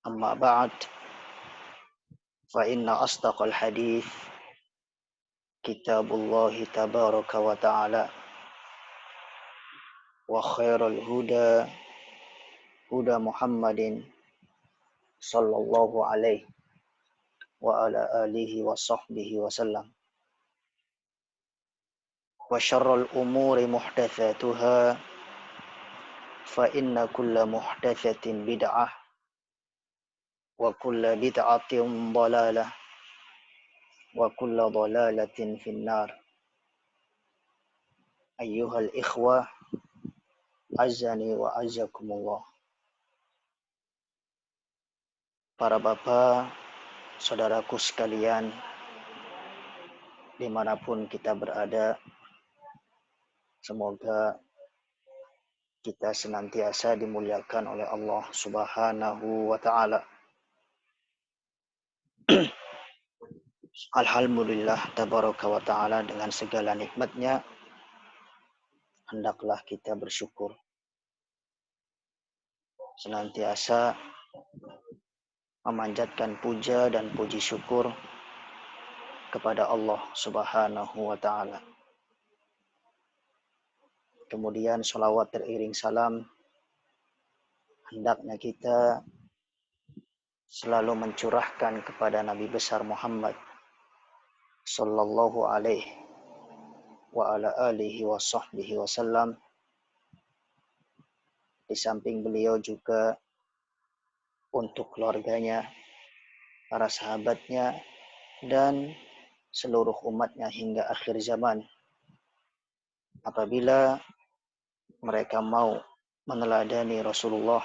أما بعد فإن أصدق الحديث كتاب الله تبارك وتعالى وخير الهدى هدى محمد صلى الله عليه وعلى آله وصحبه وسلم وشر الأمور محدثاتها فإن كل محدثة بدعة وكل بدعة ضلالة وكل ضلالة في النار أيها الإخوة أعزني وأعزكم الله. Para bapak, saudaraku sekalian, dimanapun kita berada, semoga kita senantiasa dimuliakan oleh Allah Subhanahu wa Ta'ala. Alhamdulillah tabaraka wa ta'ala, dengan segala nikmatnya hendaklah kita bersyukur, senantiasa memanjatkan puja dan puji syukur kepada Allah Subhanahu wa Ta'ala. Kemudian sholawat teriring salam hendaknya kita selalu mencurahkan kepada Nabi besar Muhammad sallallahu alaihi wa ala alihi wa sahbihi wasallam. Di samping beliau juga untuk keluarganya, para sahabatnya, dan seluruh umatnya hingga akhir zaman, apabila mereka mau meneladani Rasulullah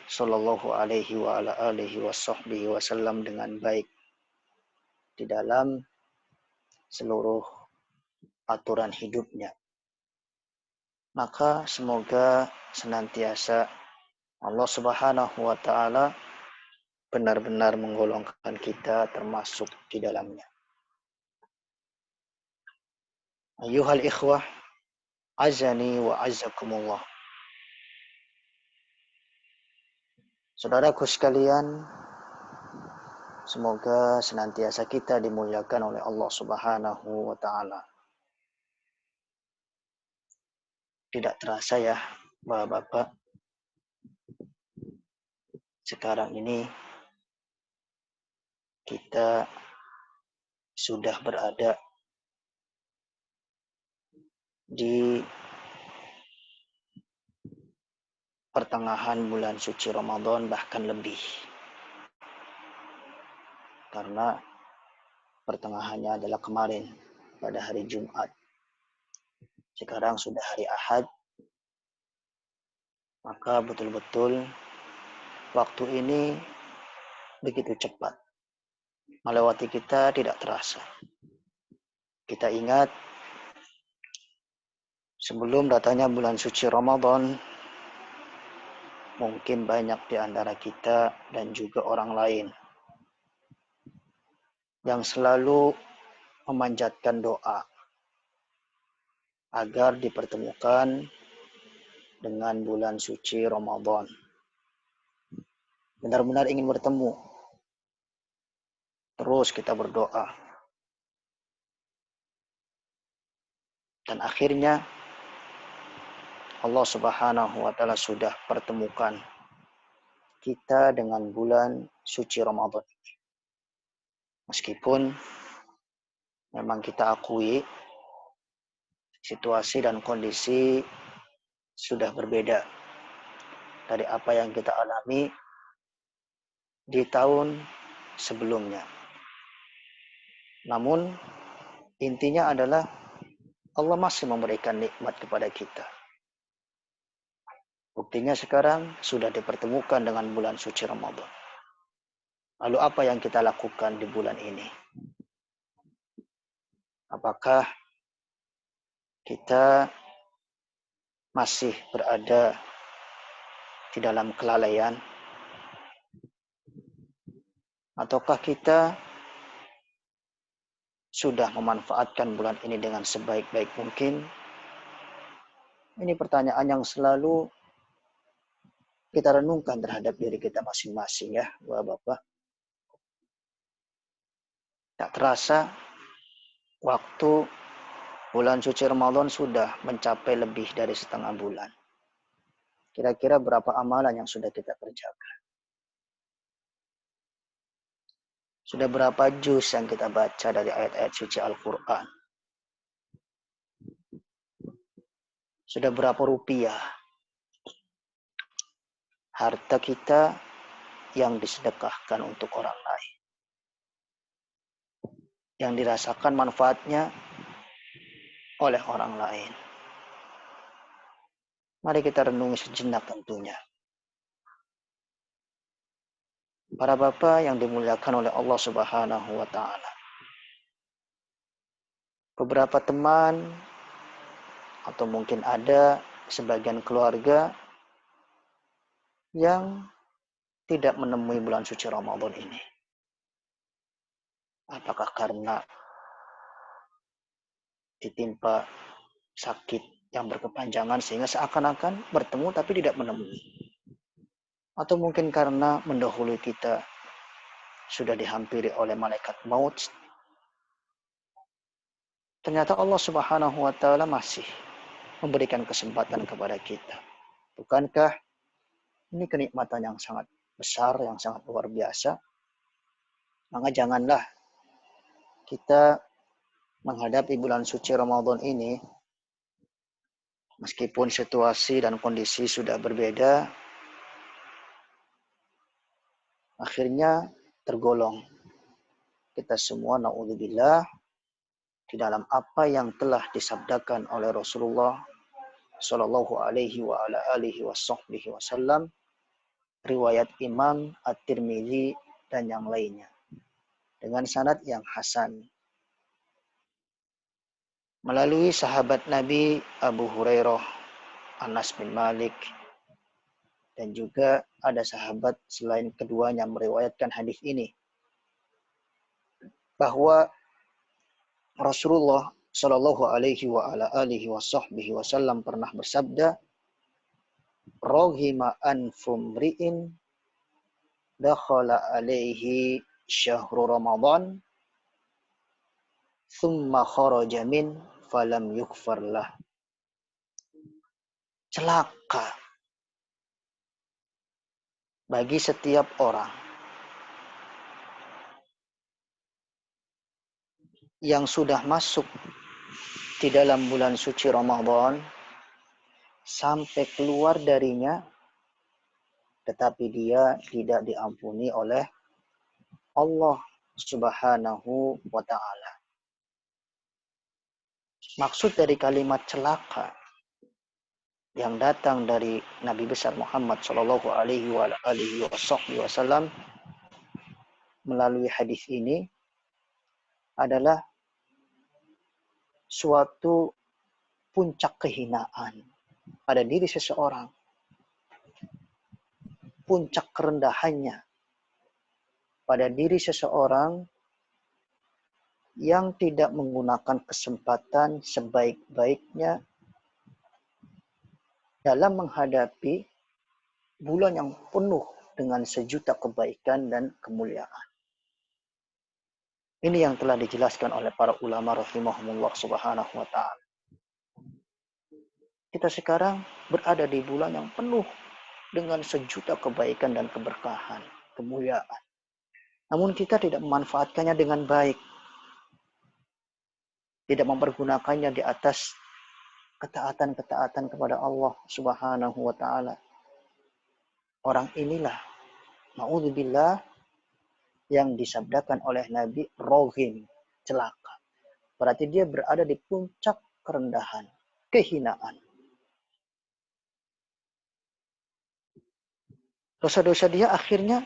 sallallahu alaihi wa ala alihi wa sahbihi wasallam dengan baik di dalam seluruh aturan hidupnya. Maka semoga senantiasa Allah Subhanahu wa Ta'ala benar-benar menggolongkan kita termasuk di dalamnya. Ayyuhal ikhwah, azani wa azzakumullah. Saudaraku sekalian, semoga senantiasa kita dimuliakan oleh Allah Subhanahu wa Ta'ala. Tidak terasa ya, Bapak-bapak, sekarang ini kita sudah berada di pertengahan bulan suci Ramadan, bahkan lebih. Karena pertengahannya adalah kemarin pada hari Jumat. Sekarang sudah hari Ahad. Maka betul-betul waktu ini begitu cepat. Melewati kita tidak terasa. Kita ingat sebelum datangnya bulan suci Ramadan, mungkin banyak di antara kita dan juga orang lain yang selalu memanjatkan doa agar dipertemukan dengan bulan suci Ramadan. Benar-benar ingin bertemu. Terus kita berdoa. Dan akhirnya Allah Subhanahu wa Ta'ala sudah pertemukan kita dengan bulan suci Ramadan. Meskipun memang kita akui situasi dan kondisi sudah berbeda dari apa yang kita alami di tahun sebelumnya. Namun intinya adalah Allah masih memberikan nikmat kepada kita. Buktinya sekarang sudah dipertemukan dengan bulan suci Ramadan. Lalu apa yang kita lakukan di bulan ini? Apakah kita masih berada di dalam kelalaian? Ataukah kita sudah memanfaatkan bulan ini dengan sebaik-baik mungkin? Ini pertanyaan yang selalu kita renungkan terhadap diri kita masing-masing ya, Bapak. Tak terasa waktu bulan suci Ramadan sudah mencapai lebih dari setengah bulan. Kira-kira berapa amalan yang sudah kita kerjakan? Sudah berapa juz yang kita baca dari ayat-ayat suci Al-Quran? Sudah berapa rupiah harta kita yang disedekahkan untuk orang lain? Yang dirasakan manfaatnya oleh orang lain. Mari kita renungi sejenak tentunya. Para bapak yang dimuliakan oleh Allah Subhanahu wa Ta'ala. Beberapa teman atau mungkin ada sebagian keluarga yang tidak menemui bulan suci Ramadan ini. Apakah karena ditimpa sakit yang berkepanjangan sehingga seakan-akan bertemu tapi tidak menemui. Atau mungkin karena mendahului kita sudah dihampiri oleh malaikat maut. Ternyata Allah Subhanahu wa Ta'ala masih memberikan kesempatan kepada kita. Bukankah ini kenikmatan yang sangat besar, yang sangat luar biasa? Maka janganlah kita menghadapi bulan suci Ramadan ini, meskipun situasi dan kondisi sudah berbeda, akhirnya tergolong kita semua na'udzubillah di dalam apa yang telah disabdakan oleh Rasulullah Shallallahu Alaihi wa ala alihi wasallam, riwayat Imam At-Tirmidzi dan yang lainnya dengan sanad yang hasan melalui sahabat Nabi Abu Hurairah, Anas bin Malik, dan juga ada sahabat selain keduanya yang meriwayatkan hadis ini bahwa Rasulullah Shallallahu Alaihi wa ala alihi wasallam pernah bersabda, "Rohima anfumriin dakhala alaihi syahru Ramadan, thumma kharaja min falam yukfar lah." Celaka bagi setiap orang yang sudah masuk di dalam bulan suci Ramadan sampai keluar darinya, tetapi dia tidak diampuni oleh Allah Subhanahu wa Ta'ala. Maksud dari kalimat celaka yang datang dari Nabi besar Muhammad Shallallahu Alaihi Wasallam melalui hadis ini adalah suatu puncak kehinaan pada diri seseorang, puncak kerendahannya pada diri seseorang yang tidak menggunakan kesempatan sebaik-baiknya dalam menghadapi bulan yang penuh dengan sejuta kebaikan dan kemuliaan. Ini yang telah dijelaskan oleh para ulama rahimahumullah subhanahu wa ta'ala. Kita sekarang berada di bulan yang penuh dengan sejuta kebaikan dan keberkahan, kemuliaan. Namun kita tidak memanfaatkannya dengan baik. Tidak mempergunakannya di atas ketaatan-ketaatan kepada Allah Subhanahu wa Ta'ala. Orang inilah, na'udzubillah, yang disabdakan oleh Nabi rohim, celaka. Berarti dia berada di puncak kerendahan, kehinaan. Dosa-dosa dia akhirnya,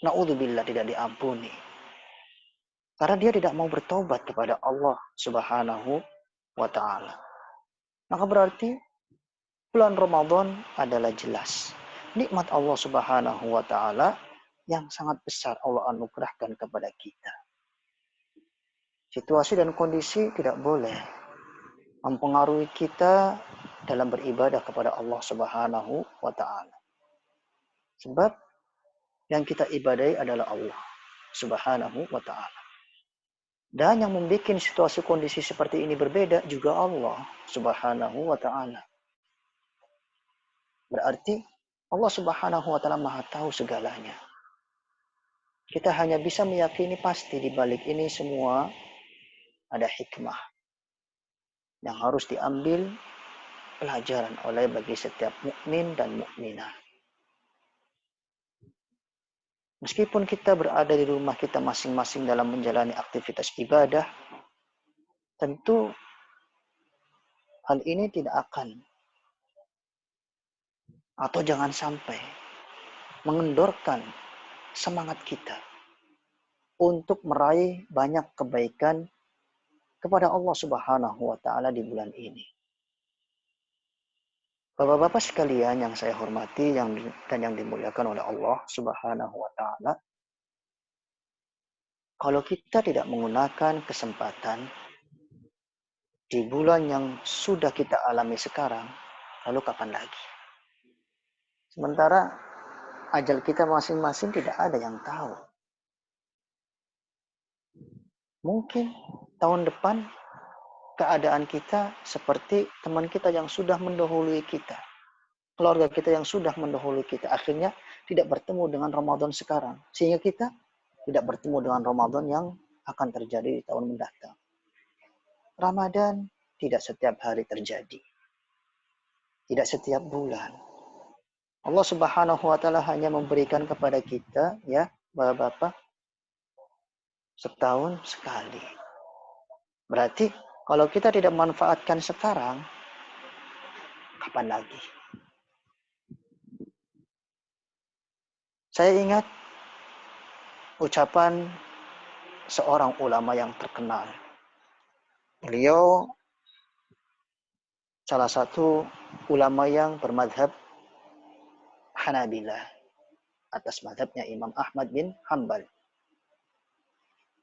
na'udzubillah, tidak diampuni. Karena dia tidak mau bertobat kepada Allah Subhanahu wa Ta'ala. Maka berarti bulan Ramadan adalah jelas nikmat Allah Subhanahu wa Ta'ala yang sangat besar Allah anugerahkan kepada kita. Situasi dan kondisi tidak boleh mempengaruhi kita dalam beribadah kepada Allah Subhanahu wa Ta'ala. Sebab yang kita ibadahi adalah Allah Subhanahu wa ta'ala. Dan yang membuat situasi kondisi seperti ini berbeda juga Allah Subhanahu wa ta'ala. Berarti Allah Subhanahu wa ta'ala Maha tahu segalanya. Kita hanya bisa meyakini pasti di balik ini semua ada hikmah yang harus diambil pelajaran oleh bagi setiap mukmin dan mukminah. Meskipun kita berada di rumah kita masing-masing dalam menjalani aktivitas ibadah, tentu hal ini tidak akan atau jangan sampai mengendorkan semangat kita untuk meraih banyak kebaikan kepada Allah Subhanahu wa ta'ala di bulan ini. Bapak-bapak sekalian yang saya hormati dan yang dimuliakan oleh Allah Subhanahu wa ta'ala, kalau kita tidak menggunakan kesempatan di bulan yang sudah kita alami sekarang, lalu kapan lagi? Sementara ajal kita masing-masing tidak ada yang tahu. Mungkin tahun depan keadaan kita seperti teman kita yang sudah mendahului kita. Keluarga kita yang sudah mendahului kita. Akhirnya tidak bertemu dengan Ramadan sekarang. Sehingga kita tidak bertemu dengan Ramadan yang akan terjadi di tahun mendatang. Ramadan tidak setiap hari terjadi. Tidak setiap bulan. Allah Subhanahu wa ta'ala hanya memberikan kepada kita, ya, Bapak-bapak, setahun sekali. Berarti kalau kita tidak manfaatkan sekarang, kapan lagi? Saya ingat ucapan seorang ulama yang terkenal. Beliau salah satu ulama yang bermadhab Hanabilah atas madhabnya Imam Ahmad bin Hanbal,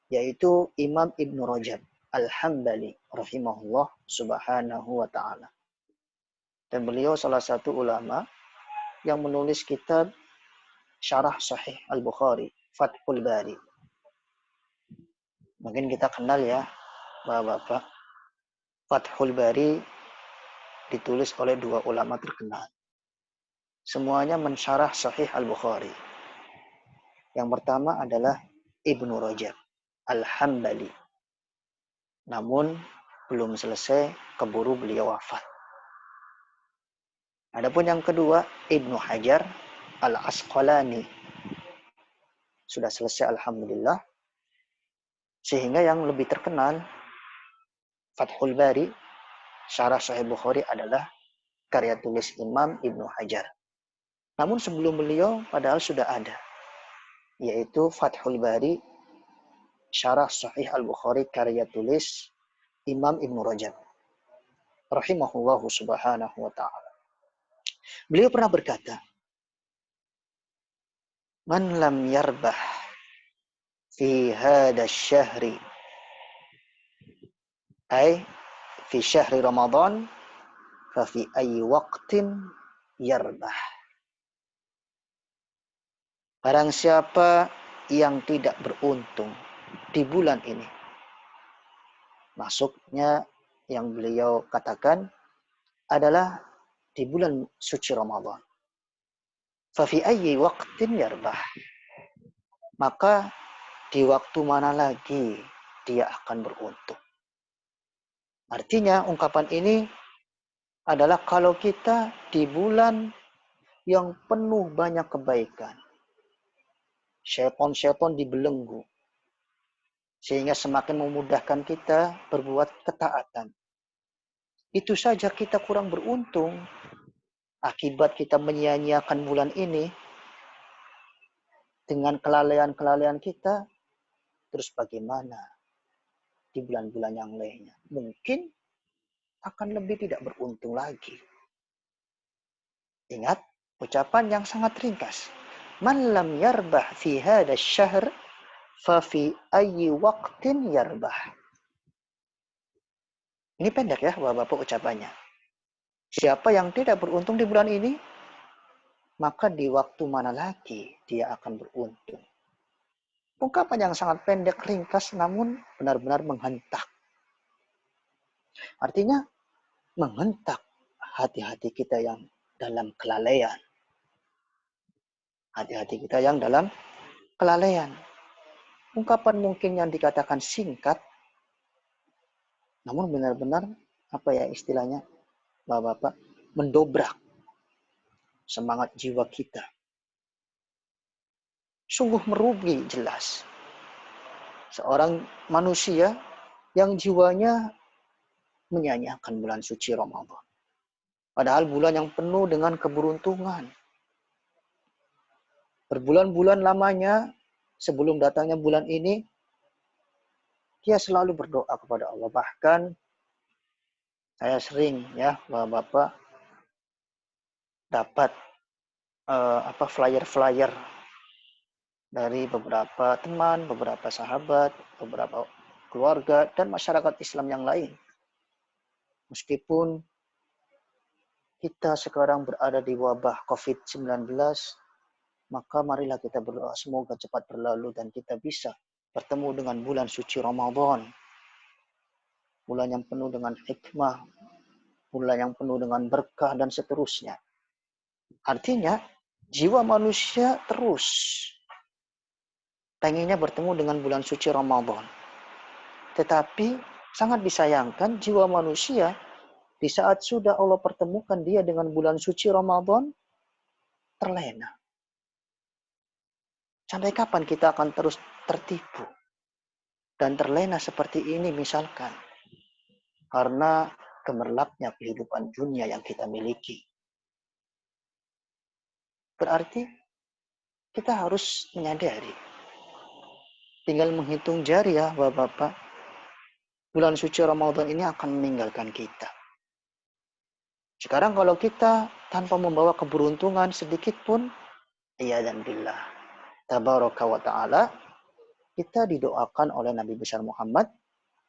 yaitu Imam Ibn Rajab Al-Hambali rahimahullah subhanahu wa ta'ala. Dan beliau salah satu ulama yang menulis kitab Syarah Sahih Al-Bukhari, Fathul Bari. Mungkin kita kenal ya, Bapak-bapak. Fathul Bari ditulis oleh dua ulama terkenal. Semuanya mensyarah Sahih Al-Bukhari. Yang pertama adalah Ibnu Rajab Al-Hambali. Namun belum selesai, keburu beliau wafat. Adapun yang kedua, Ibnu Hajar Al-Asqalani. Sudah selesai alhamdulillah. Sehingga yang lebih terkenal Fathul Bari, Syarah Sahih Bukhari adalah karya tulis Imam Ibnu Hajar. Namun sebelum beliau padahal sudah ada, yaitu Fathul Bari, Syarah Sahih Al-Bukhari karya tulis Imam Ibnu Rajab rahimahullahu subhanahu wa ta'ala. Beliau pernah berkata, "Man lam yarbah fi hada syahri, ay fi syahri Ramadan, fa fi ayyi waqtin yarbah." Barang siapa yang tidak beruntung di bulan ini, maksudnya yang beliau katakan adalah di bulan suci Ramadan. Fa fi ayyi waqtin yarbah. Maka di waktu mana lagi dia akan beruntung. Artinya ungkapan ini adalah kalau kita di bulan yang penuh banyak kebaikan, syaitan dibelenggu, sehingga semakin memudahkan kita berbuat ketaatan. Itu saja kita kurang beruntung. Akibat kita menyia-nyiakan bulan ini dengan kelalaian-kelalaian kita, terus bagaimana di bulan-bulan yang lainnya? Mungkin akan lebih tidak beruntung lagi. Ingat ucapan yang sangat ringkas. Man lam yarbah fi hada syahr, fa fi ayyi waqtin yarbah. Ini pendek ya Bapak-bapak ucapannya. Siapa yang tidak beruntung di bulan ini, maka di waktu mana lagi dia akan beruntung. Ungkapan yang sangat pendek, ringkas, namun benar-benar menghentak. Artinya menghentak hati-hati kita yang dalam kelalaian. Hati-hati kita yang dalam kelalaian. Ungkapan mungkin yang dikatakan singkat, namun benar-benar apa ya istilahnya, Bapak-bapak, mendobrak semangat jiwa kita. Sungguh merugi jelas. Seorang manusia yang jiwanya menyanyiakan bulan suci Ramadan. Padahal bulan yang penuh dengan keberuntungan. Berbulan-bulan lamanya sebelum datangnya bulan ini, dia selalu berdoa kepada Allah. Bahkan saya sering ya, Bapak-bapak, dapat flyer-flyer dari beberapa teman, beberapa sahabat, beberapa keluarga, dan masyarakat Islam yang lain. Meskipun kita sekarang berada di wabah COVID-19, maka marilah kita berdoa semoga cepat berlalu dan kita bisa bertemu dengan bulan suci Ramadan. Bulan yang penuh dengan hikmah, bulan yang penuh dengan berkah, dan seterusnya. Artinya, jiwa manusia terus pengennya bertemu dengan bulan suci Ramadan. Tetapi sangat disayangkan jiwa manusia di saat sudah Allah pertemukan dia dengan bulan suci Ramadan, terlena. Sampai kapan kita akan terus tertipu dan terlena seperti ini misalkan? Karena gemerlapnya kehidupan dunia yang kita miliki. Berarti kita harus menyadari. Tinggal menghitung jari ya Bapak-bapak. Bulan suci Ramadan ini akan meninggalkan kita. Sekarang kalau kita tanpa membawa keberuntungan sedikit pun, iya dan billah, tabaraka wa ta'ala, kita didoakan oleh Nabi besar Muhammad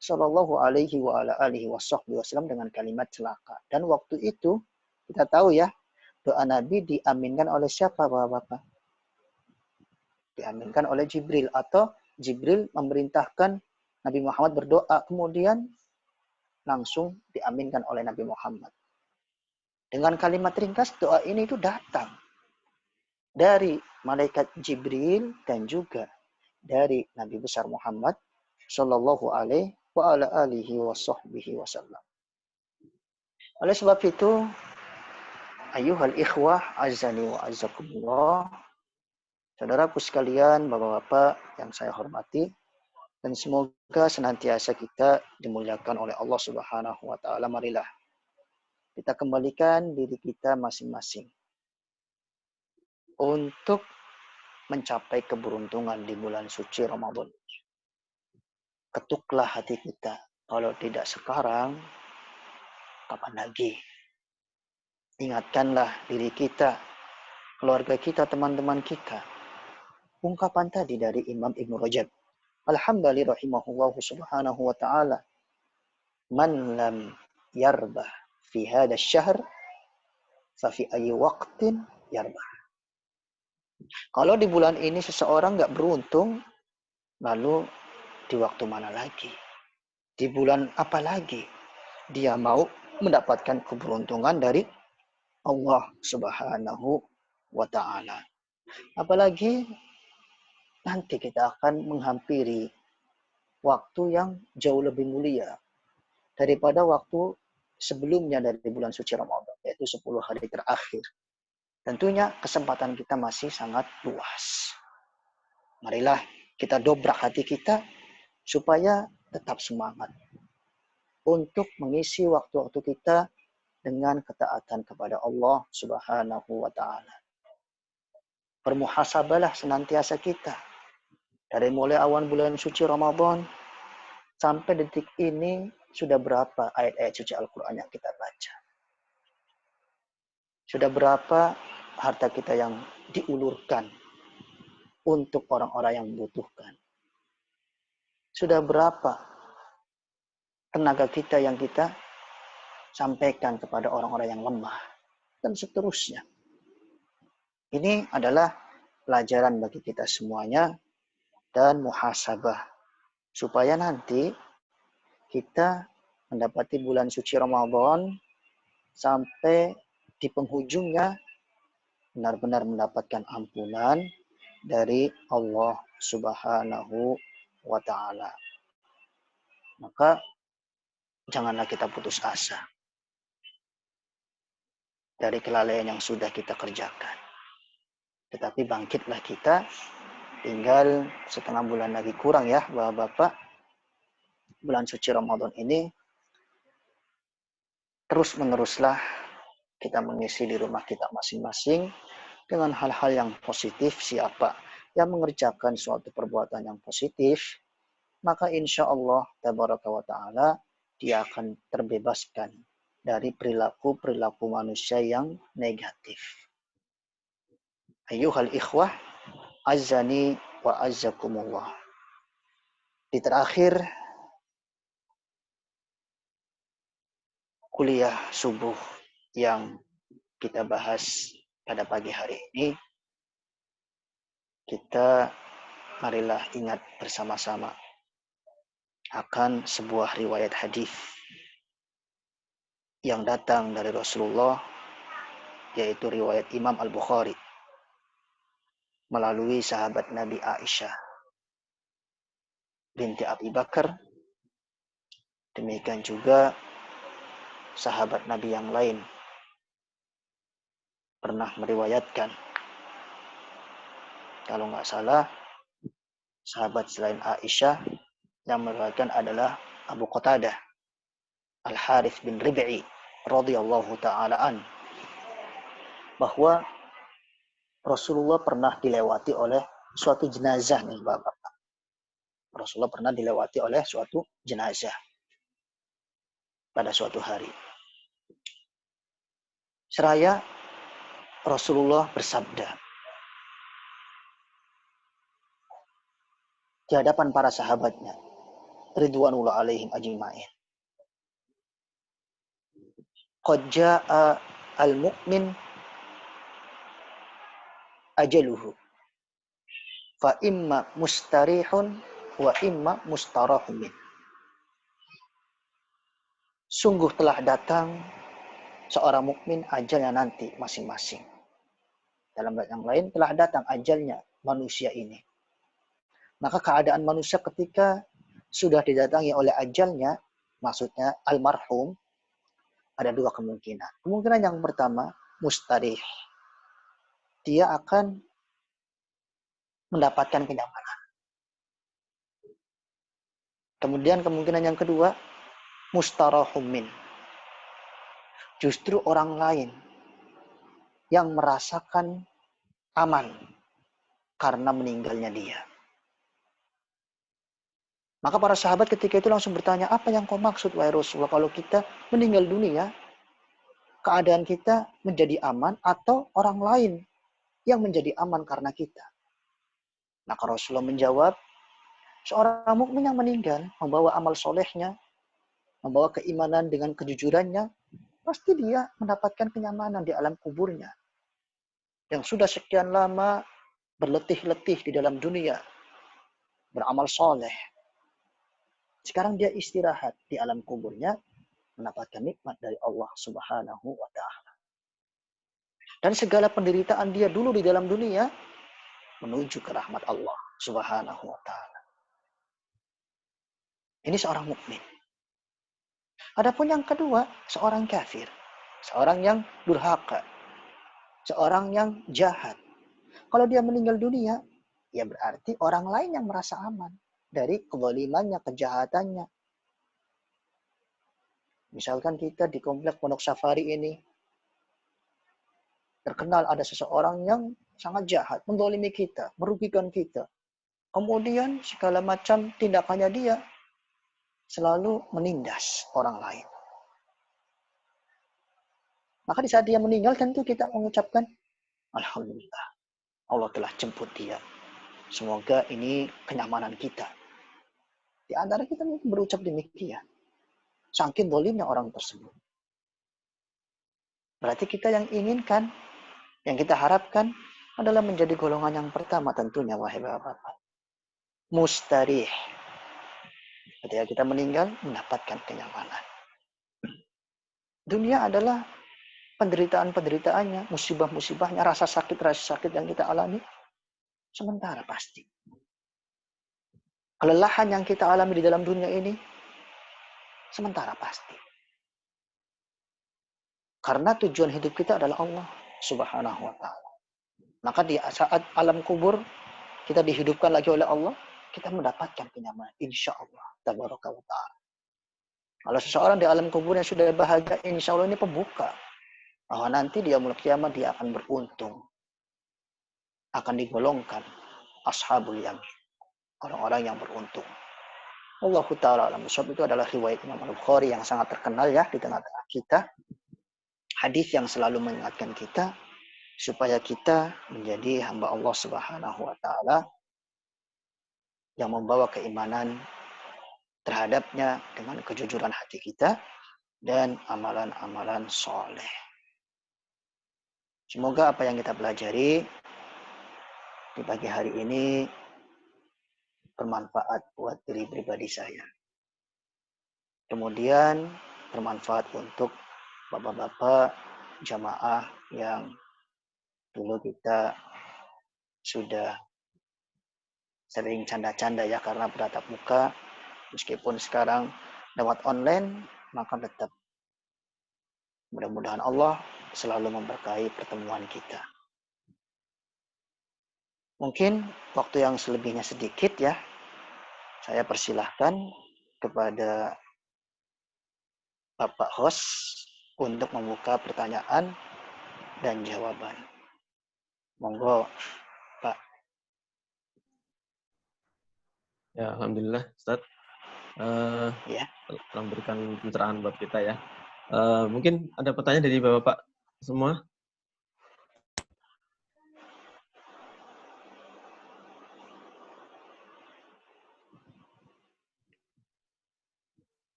Shallallahu alaihi wa ala alihi wasallam dengan kalimat celaka. Dan waktu itu kita tahu ya, doa Nabi diaminkan oleh siapa Bapak-bapak? Diaminkan oleh Jibril, atau Jibril memerintahkan Nabi Muhammad berdoa, kemudian langsung diaminkan oleh Nabi Muhammad. Dengan kalimat ringkas, doa ini itu datang dari malaikat Jibril dan juga dari Nabi besar Muhammad Shallallahu alaihi wa ala alihi wasallam. Oleh sebab itu, ayyuhal ikhwah azani wa azzakumullah, saudaraku sekalian, bapak-bapak yang saya hormati, dan semoga senantiasa kita dimuliakan oleh Allah Subhanahu wa taala. Marilah kita kembalikan diri kita masing-masing untuk mencapai keberuntungan di bulan suci Ramadan. Ketuklah hati kita. Kalau tidak sekarang, kapan lagi? Ingatkanlah diri kita, keluarga kita, teman-teman kita. Ungkapan tadi dari Imam Ibn Rajab. Alhamdulillah rahimahullahu subhanahu wa ta'ala. Man lam yarbah fi hadha syahr, fa fi ayyi waqtin yarbah. Kalau di bulan ini seseorang nggak beruntung, lalu di waktu mana lagi? Di bulan apa lagi dia mau mendapatkan keberuntungan dari Allah Subhanahu wa ta'ala. Apalagi nanti kita akan menghampiri waktu yang jauh lebih mulia daripada waktu sebelumnya dari bulan suci Ramadan, yaitu 10 hari terakhir. Tentunya kesempatan kita masih sangat luas. Marilah kita dobrak hati kita supaya tetap semangat untuk mengisi waktu-waktu kita dengan ketaatan kepada Allah Subhanahu wa ta'ala. Bermuhasabalah senantiasa kita. Dari mulai awal bulan suci Ramadan sampai detik ini, sudah berapa ayat-ayat suci Al-Quran yang kita baca? Sudah berapa harta kita yang diulurkan untuk orang-orang yang membutuhkan? Sudah berapa tenaga kita yang kita sampaikan kepada orang-orang yang lemah? Dan seterusnya. Ini adalah pelajaran bagi kita semuanya dan muhasabah. Supaya nanti kita mendapati bulan suci Ramadan sampai di penghujungnya benar-benar mendapatkan ampunan dari Allah Subhanahu wa Ta'ala. Maka janganlah kita putus asa dari kelalaian yang sudah kita kerjakan. Tetapi bangkitlah kita, tinggal setengah bulan lagi kurang ya Bapak-Bapak. Bulan suci Ramadan ini terus-meneruslah kita mengisi di rumah kita masing-masing dengan hal-hal yang positif. Siapa yang mengerjakan suatu perbuatan yang positif, maka insya Allah tabaraka wa ta'ala dia akan terbebaskan dari perilaku-perilaku manusia yang negatif. Ayyuhal ikhwah, azzani wa azzakumullah. Di terakhir kuliah subuh yang kita bahas pada pagi hari ini, kita marilah ingat bersama-sama akan sebuah riwayat hadis yang datang dari Rasulullah, yaitu riwayat Imam Al-Bukhari melalui sahabat Nabi Aisyah binti Abi Bakar. Demikian juga sahabat Nabi yang lain pernah meriwayatkan. Kalau nggak salah, sahabat selain Aisyah yang meriwayatkan adalah Abu Qatadah Al-Harith bin Rib'i radhiyallahu ta'ala an, bahwa Rasulullah pernah dilewati oleh suatu jenazah nih Bapak. Rasulullah pernah dilewati oleh suatu jenazah pada suatu hari. Seraya Rasulullah bersabda di hadapan para sahabatnya, ridwanullah alaihim ajma'in, qad jaa al-mu'min ajaluhu fa imma mustarihun wa imma mustarahun min. Sungguh telah datang seorang mukmin ajalnya nanti masing-masing. Dalam ayat yang lain, telah datang ajalnya manusia ini. Maka keadaan manusia ketika sudah didatangi oleh ajalnya, maksudnya almarhum, ada dua kemungkinan. Kemungkinan yang pertama, mustarih. Dia akan mendapatkan kenyamanan. Kemudian kemungkinan yang kedua, mustarahum min. Justru orang lain yang merasakan aman karena meninggalnya dia. Maka para sahabat ketika itu langsung bertanya, apa yang kau maksud wahai Rasulullah, kalau kita meninggal dunia, keadaan kita menjadi aman atau orang lain yang menjadi aman karena kita? Maka Rasulullah menjawab, seorang mukmin yang meninggal membawa amal solehnya, membawa keimanan dengan kejujurannya, pasti dia mendapatkan kenyamanan di alam kuburnya. Yang sudah sekian lama berletih-letih di dalam dunia, beramal soleh, sekarang dia istirahat di alam kuburnya, mendapatkan nikmat dari Allah Subhanahu wa Ta'ala. Dan segala penderitaan dia dulu di dalam dunia menuju ke rahmat Allah Subhanahu wa Ta'ala. Ini seorang mukmin. Adapun yang kedua, seorang kafir, seorang yang durhaka, seorang yang jahat. Kalau dia meninggal dunia, ya berarti orang lain yang merasa aman dari kezalimannya, kejahatannya. Misalkan kita di komplek Pondok Safari ini terkenal ada seseorang yang sangat jahat, menzalimi kita, merugikan kita. Kemudian segala macam tindakannya dia selalu menindas orang lain. Maka di saat dia meninggal tentu kita mengucapkan, Alhamdulillah, Allah telah jemput dia. Semoga ini kenyamanan kita. Di antara kita mungkin berucap demikian. Saking zalimnya orang tersebut. Berarti kita yang inginkan, yang kita harapkan, adalah menjadi golongan yang pertama tentunya, wahai bapak-bapak. Mustarih. Ketika kita meninggal, mendapatkan kenyamanan. Dunia adalah penderitaan-penderitaannya, musibah-musibahnya, rasa sakit yang kita alami, sementara pasti. Kelelahan yang kita alami di dalam dunia ini, sementara pasti. Karena tujuan hidup kita adalah Allah Subhanahu wa ta'ala. Maka di saat alam kubur, kita dihidupkan lagi oleh Allah, kita mendapatkan kenyamanan. Insya Allah. Tabaraka wa ta'ala. Kalau seseorang di alam kuburnya sudah bahagia, insya Allah ini pembuka. Bahwa nanti di yaumul kiamat dia akan beruntung. Akan digolongkan ashabul yamin. Orang-orang yang beruntung. Allah Ta'ala alam itu adalah riwayat Imam Al-Bukhari yang sangat terkenal ya di tengah-tengah kita. Hadis yang selalu mengingatkan kita supaya kita menjadi hamba Allah Subhanahu wa taala yang membawa keimanan terhadapnya dengan kejujuran hati kita dan amalan-amalan soleh. Semoga apa yang kita pelajari di pagi hari ini bermanfaat buat diri pribadi saya. Kemudian bermanfaat untuk bapak-bapak jamaah yang dulu kita sudah sering canda-canda ya karena bertatap muka. Meskipun sekarang lewat online, maka tetap mudah-mudahan Allah selalu memberkahi pertemuan kita. Mungkin waktu yang selebihnya sedikit ya, saya persilahkan kepada Bapak host untuk membuka pertanyaan dan jawaban. Monggo, Pak. Ya, alhamdulillah, Ustaz. Ya. Telah memberikan pencerahan buat kita ya. Mungkin ada pertanyaan dari Bapak semua?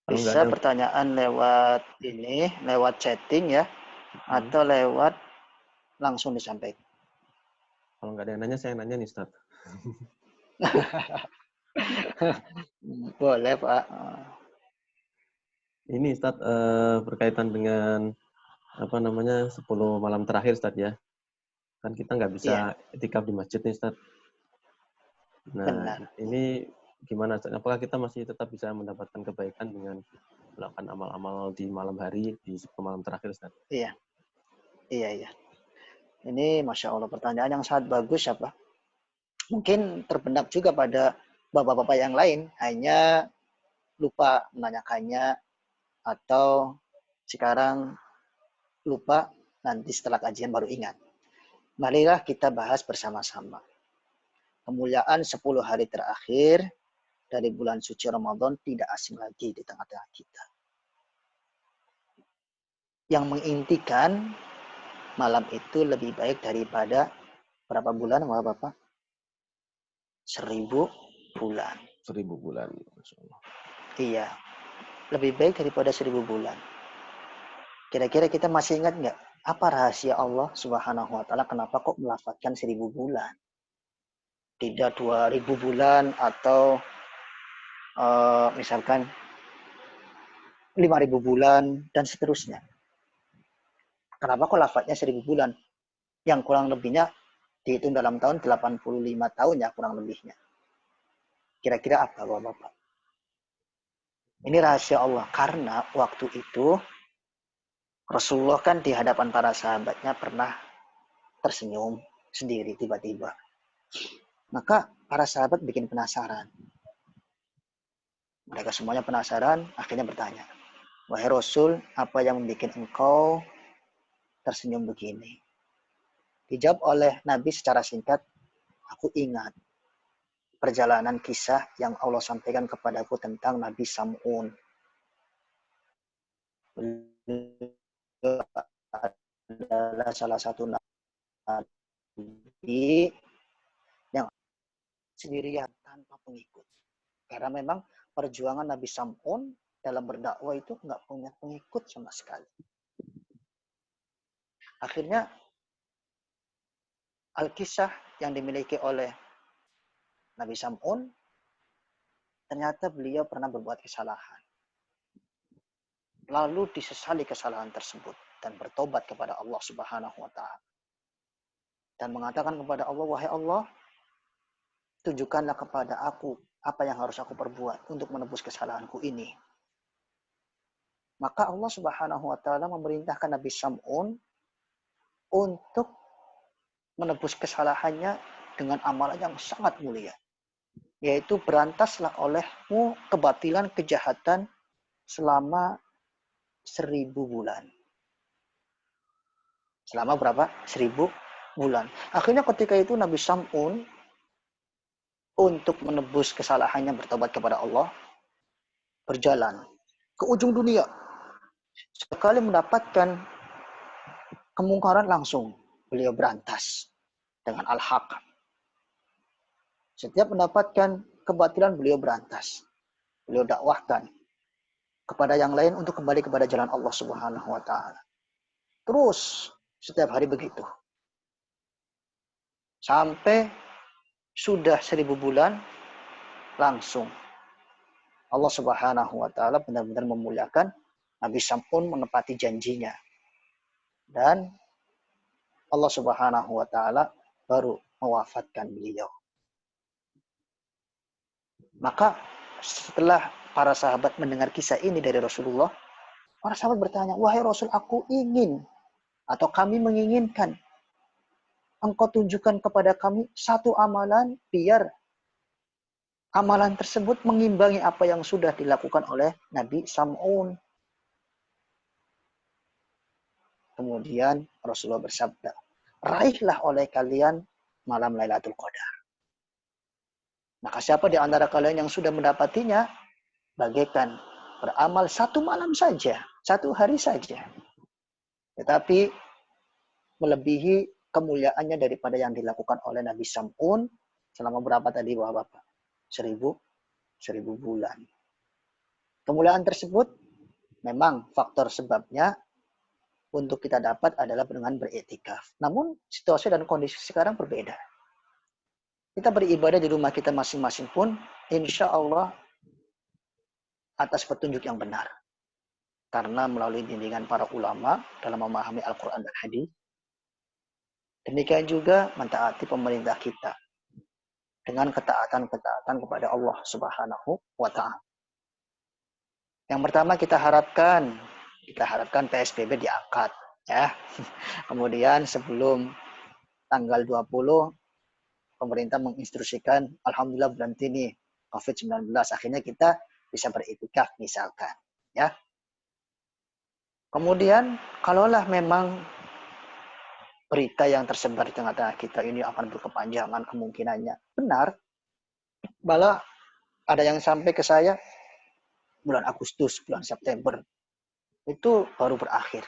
Kalau nggak Bisa ada, pertanyaan lewat ini, lewat chatting ya, atau lewat langsung disampaikan. kalau nggak ada yang nanya, saya nanya nih, Ustaz. Boleh, Pak. Ini, Ustaz, berkaitan dengan 10 malam terakhir, Ustaz ya. Kan kita nggak Iya, bisa itikaf di masjid nih, Ustaz. Nah, benar. ini gimana, Ustaz? Apakah kita masih tetap bisa mendapatkan kebaikan dengan melakukan amal-amal di malam hari, di 10 malam terakhir, Ustaz? Iya, iya. Ini Masya Allah pertanyaan yang sangat bagus ya Pak. Mungkin terbenak juga pada bapak-bapak yang lain, hanya lupa menanyakannya atau sekarang lupa, nanti setelah kajian baru ingat. Marilah kita bahas bersama-sama. Kemuliaan 10 hari terakhir dari bulan suci Ramadan tidak asing lagi di tengah-tengah kita. Yang mengintikan malam itu lebih baik daripada berapa bulan, Bapak? 1000 bulan. 1000 bulan, Masya Allah. Iya, lebih baik daripada 1000 bulan. Kira-kira kita masih ingat nggak? Apa rahasia Allah Subhanahu wa Ta'ala? Kenapa kok melafazkan 1000 bulan? Tidak 2000 bulan atau misalkan 5000 bulan dan seterusnya. Kenapa kok lafaznya 1000 bulan? Yang kurang lebihnya dihitung dalam tahun 85 tahun ya kurang lebihnya. Kira-kira apa Bapak? Ini rahasia Allah karena waktu itu Rasulullah kan di hadapan para sahabatnya pernah tersenyum sendiri tiba-tiba. Maka para sahabat bikin penasaran. Mereka semuanya penasaran, akhirnya bertanya, "Wahai Rasul, apa yang membuat engkau tersenyum begini?" Dijawab oleh Nabi secara singkat, "Aku ingat perjalanan kisah yang Allah sampaikan kepadaku tentang Nabi Sam'un. Beliau adalah salah satu nabi yang sendirian tanpa pengikut. Karena memang perjuangan Nabi Sam'un dalam berdakwah itu nggak punya pengikut sama sekali. Akhirnya Al-Kisah yang dimiliki oleh Nabi Sam'un, ternyata beliau pernah berbuat kesalahan. Lalu disesali kesalahan tersebut dan bertobat kepada Allah Subhanahu wa taala. Dan mengatakan kepada Allah, "Wahai Allah, tunjukkanlah kepada aku apa yang harus aku perbuat untuk menebus kesalahanku ini." Maka Allah Subhanahu wa taala memerintahkan Nabi Sam'un untuk menebus kesalahannya dengan amalan yang sangat mulia, yaitu berantaslah olehmu kebatilan, kejahatan selama 1000 bulan. Selama berapa? 1000 bulan. Akhirnya ketika itu Nabi Sam'un untuk menebus kesalahannya, bertobat kepada Allah, berjalan ke ujung dunia. Sekali mendapatkan kemungkaran, langsung beliau berantas dengan al-haq. Setiap mendapatkan kebatilan, beliau berantas. Beliau dakwahkan kepada yang lain untuk kembali kepada jalan Allah Subhanahu wa taala. Terus setiap hari begitu. Sampai sudah 1000 bulan, langsung Allah Subhanahu wa taala benar-benar memuliakan Nabi Sam'un, menepati janjinya. Dan Allah Subhanahu wa taala baru mewafatkan beliau. Maka setelah para sahabat mendengar kisah ini dari Rasulullah, para sahabat bertanya, "Wahai Rasul, aku ingin atau kami menginginkan engkau tunjukkan kepada kami satu amalan biar amalan tersebut mengimbangi apa yang sudah dilakukan oleh Nabi Sam'un." Kemudian Rasulullah bersabda, "Raihlah oleh kalian malam Lailatul Qadar. Maka siapa di antara kalian yang sudah mendapatinya, bagaikan beramal satu malam saja, satu hari saja. Tetapi melebihi kemuliaannya daripada yang dilakukan oleh Nabi Sam'un selama berapa tadi Bapak? 1000 bulan." Kemuliaan tersebut memang faktor sebabnya untuk kita dapat adalah dengan beriktikaf. Namun situasi dan kondisi sekarang berbeda. Kita beribadah di rumah kita masing-masing pun, insya Allah atas petunjuk yang benar. Karena melalui bimbingan para ulama dalam memahami Al-Quran dan Hadis. Demikian juga mentaati pemerintah kita dengan ketaatan-ketaatan kepada Allah Subhanahu wa taala. Yang pertama kita harapkan PSBB diangkat, ya. Kemudian sebelum tanggal 20 pemerintah menginstruksikan, alhamdulillah berhenti nih COVID-19, akhirnya kita bisa beriktikaf misalkan, ya. Kemudian kalaulah memang berita yang tersebar di tengah-tengah kita ini akan berkepanjangan kemungkinannya benar, malah ada yang sampai ke saya bulan Agustus, bulan September itu baru berakhir.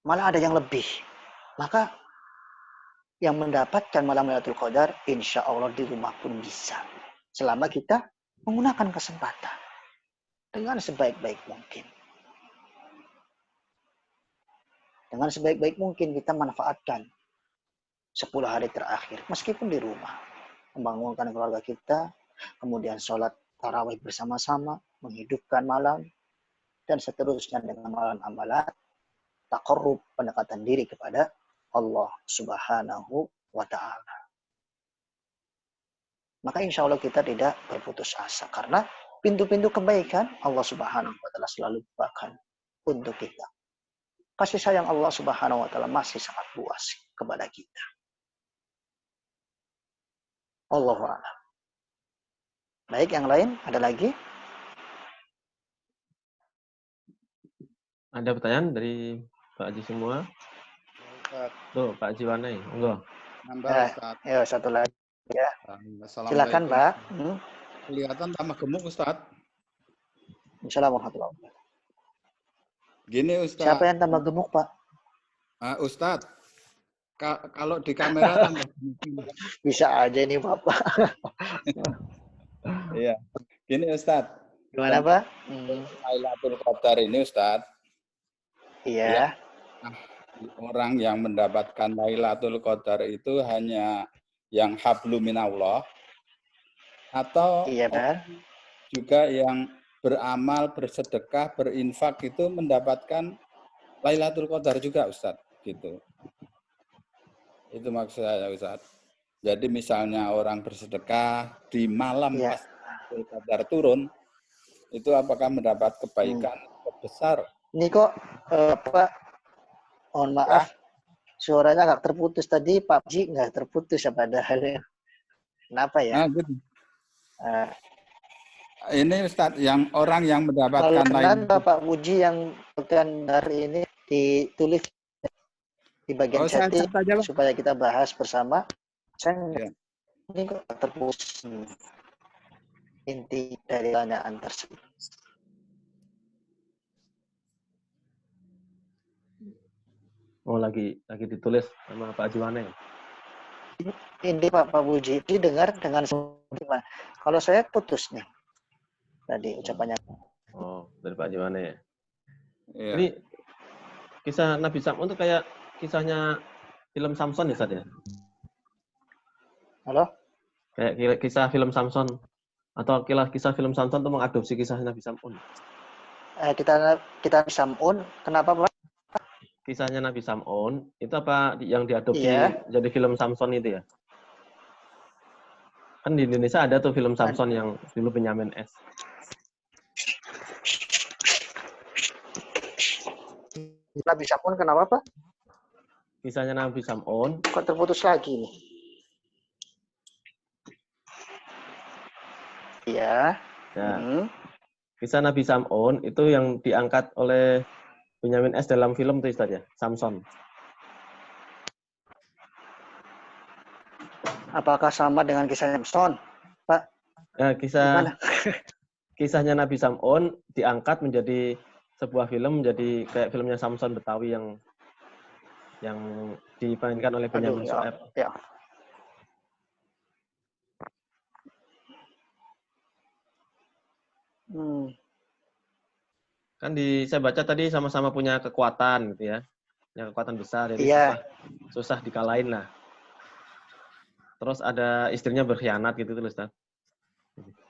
Malah ada yang lebih. Maka yang mendapatkan malam Lailatul Qadar, insya Allah di rumah pun bisa. Selama kita menggunakan kesempatan dengan sebaik-baik mungkin. Dengan sebaik-baik mungkin kita manfaatkan 10 hari terakhir, meskipun di rumah. Membangunkan keluarga kita, kemudian sholat tarawih bersama-sama, menghidupkan malam, dan seterusnya dengan amalan-amalan taqarrub, pendekatan diri kepada Allah Subhanahu wa ta'ala. Maka insya Allah kita tidak berputus asa. Karena pintu-pintu kebaikan Allah Subhanahu wa ta'ala selalu bukakan untuk kita. Kasih sayang Allah Subhanahu wa ta'ala masih sangat luas kepada kita. Allahu a'lam. Baik, yang lain ada lagi? Ada pertanyaan dari Pak Haji semua? Tuh, Pak Haji Wanai, enggak? Ya, satu lagi ya. Silakan, Pak. Kelihatan tambah gemuk, Ustaz. Assalamualaikum warahmatullahi wabarakatuh. Gini, Ustaz. Siapa yang tambah gemuk, Pak? Ustaz, kalau di kamera tambah gemuk. Bisa aja ini, Bapak. Iya. Gini, Ustaz. Gimana, Pak? Lailatul Qadar ini, Ustaz. Iya. orang yang mendapatkan Lailatul Qadar itu hanya yang hablum minallah atau Iya, benar. juga yang beramal, bersedekah, berinfak itu mendapatkan Lailatul Qadar juga, Ustaz, gitu. Itu maksud saya, Ustaz. Jadi misalnya orang bersedekah di malam Iya. pas Lailatul Qadar turun, itu apakah mendapat kebaikan besar? Ini kok Pak, mohon Ya, maaf, suaranya agak terputus tadi. Pak Ji nggak terputus ya padahal. Kenapa ya? gitu. Eh, Ini Ustaz, yang orang yang kalau mendapatkan kenapa Lailatul Pak Puji yang bukan hari ini ditulis di bagian Oh, saya chatting cat aja, Pak. supaya kita bahas bersama. Saya Ya. ini kok terputus inti dari pertanyaan tersebut. Oh, lagi ditulis sama Pak Jiwane. Ini Pak Puji didengar dengan gimana? Kalau saya putus nih tadi ucapannya. Oh, dari Pak Jiwane ya. Iya. Ini kisah Nabi Sam'un itu kayak kisahnya film Samson ya, Ustaz ya? Halo? Kayak kisah film Samson. Atau kisah film Samson itu mengadopsi kisah Nabi Sam'un. Kita Samun, kenapa Pak? Kisahnya Nabi Sam'un, itu apa yang diadopsi Iya. jadi film Samson itu ya? Kan di Indonesia ada tuh film Samson yang dulu Benyamin S. Nabi Samun kenapa Pak? Kisahnya Nabi Sam'un. Kok terputus lagi nih? Iya. Ya. Kisah Nabi Sam'un itu yang diangkat oleh Benyamin S dalam film itu Ustaz ya, Samson. Apakah sama dengan kisah Samson, Pak? Ya, Gimana? kisahnya Nabi Sam'un diangkat menjadi sebuah film, menjadi kayak filmnya Samson Betawi yang dimainkan oleh Benyamin Sueb. Ya. Kan saya baca tadi sama-sama punya kekuatan gitu ya. Punya kekuatan besar, jadi Iya. susah dikalahin lah. Terus ada istrinya berkhianat gitu tuh Ustaz.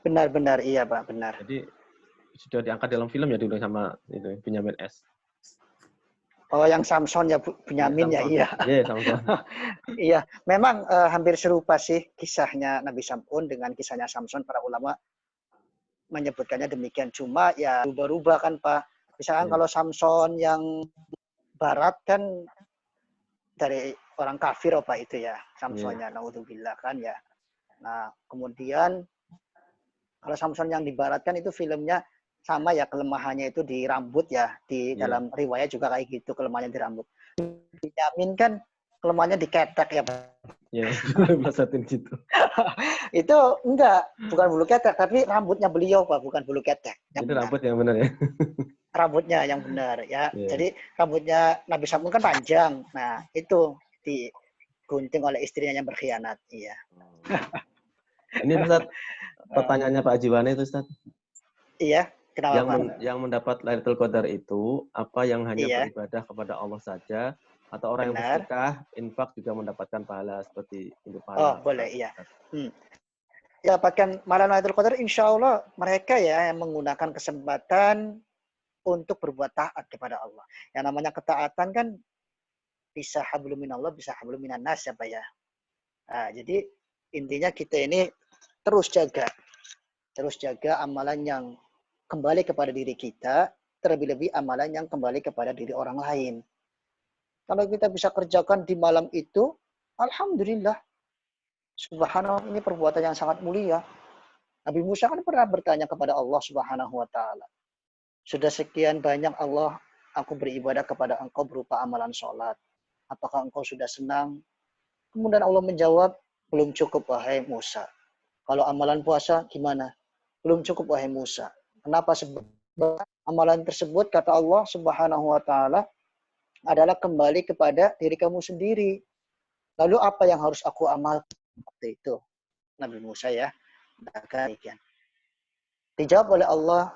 Benar, iya Pak, benar. Jadi sudah diangkat dalam film ya dulu sama itu Benyamin S. Oh, yang Samson ya Benyamin ya, iya. Iya, Samson. Iya, memang hampir serupa sih kisahnya Nabi Sam'un dengan kisahnya Samson. Para ulama menyebutkannya demikian. Cuma ya rubah-rubah kan Pak. Misalkan kalau Samson yang barat kan dari orang kafir apa itu ya, Samsonnya, naudzubillah kan ya. Nah, kemudian kalau Samson yang di barat kan itu filmnya sama ya, kelemahannya itu di rambut ya, di dalam riwayat juga kayak gitu, kelemahannya di rambut. Benyamin kan kelemahannya di ketek ya Pak. Iya, melesetin gitu. Itu enggak, bukan bulu ketek, tapi rambutnya beliau Pak, bukan bulu ketek. Itu rambut yang benar ya. Rambutnya yang benar ya. Jadi rambutnya Nabi Sam'un kan panjang. Nah, itu digunting oleh istrinya yang berkhianat. Iya. Ini Ustaz, pertanyaannya Pak Jiwane itu Ustaz. Iya, kenapa Pak? Yang mendapat Lailatul Qadar itu apa yang hanya beribadah kepada Allah saja atau orang yang bersedekah, infak juga mendapatkan pahala seperti itu pahala. Oh, boleh, iya. Ya, dapatkan malam Lailatul Qadar insya Allah mereka ya yang menggunakan kesempatan untuk berbuat taat kepada Allah. Yang namanya ketaatan kan bisa hablum minallah, bisa hablum minan nas ya Pak ya. Nah, jadi intinya kita ini terus jaga amalan yang kembali kepada diri kita, terlebih-lebih amalan yang kembali kepada diri orang lain. Kalau kita bisa kerjakan di malam itu, alhamdulillah. Subhanallah, ini perbuatan yang sangat mulia. Nabi Musa kan pernah bertanya kepada Allah Subhanahu wa taala. Sudah sekian banyak Allah, aku beribadah kepada engkau berupa amalan sholat. Apakah engkau sudah senang? Kemudian Allah menjawab, belum cukup wahai Musa. Kalau amalan puasa gimana? Belum cukup wahai Musa. Kenapa? Sebab amalan tersebut kata Allah Subhanahu wa taala adalah kembali kepada diri kamu sendiri. Lalu apa yang harus aku amalkan? Waktu itu Nabi Musa ya. Dijawab oleh Allah,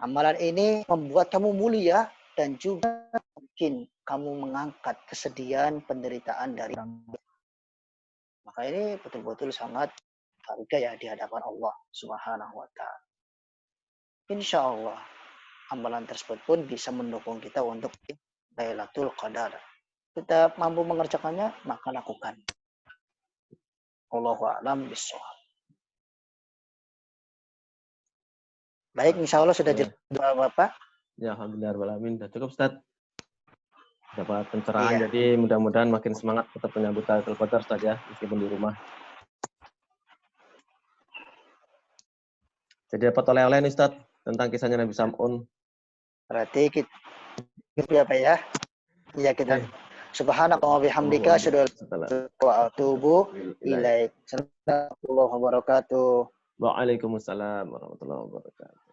amalan ini membuat kamu mulia dan juga mungkin kamu mengangkat kesedihan, penderitaan dari orang lain. Maka ini betul-betul sangat harga ya di hadapan Allah Subhanahu wa Ta'ala. Insya Allah amalan tersebut pun bisa mendukung kita untuk Lailatul Qadar. Kita mampu mengerjakannya, maka lakukan. Allahu a'lam bishawab. Baik, insya Allah sudah jelas Bapak. Ya, alhamdulillah alamin. Sudah cukup, Ustaz. Dapat pencerahan, Iya. jadi mudah-mudahan makin semangat tetap menyambut Lailatul Qadar, Ustaz ya, meskipun di rumah. Jadi dapat oleh-oleh nih, Ustaz, tentang kisahnya Nabi Sam'un. Berarti kita apa ya? Iya kita. Subhanaka wa bihamdika asyhadu an la ilaha illa anta wa atubu ilaik. Assalamualaikum warahmatullahi wabarakatuh. Waalaikumsalam warahmatullahi wabarakatuh.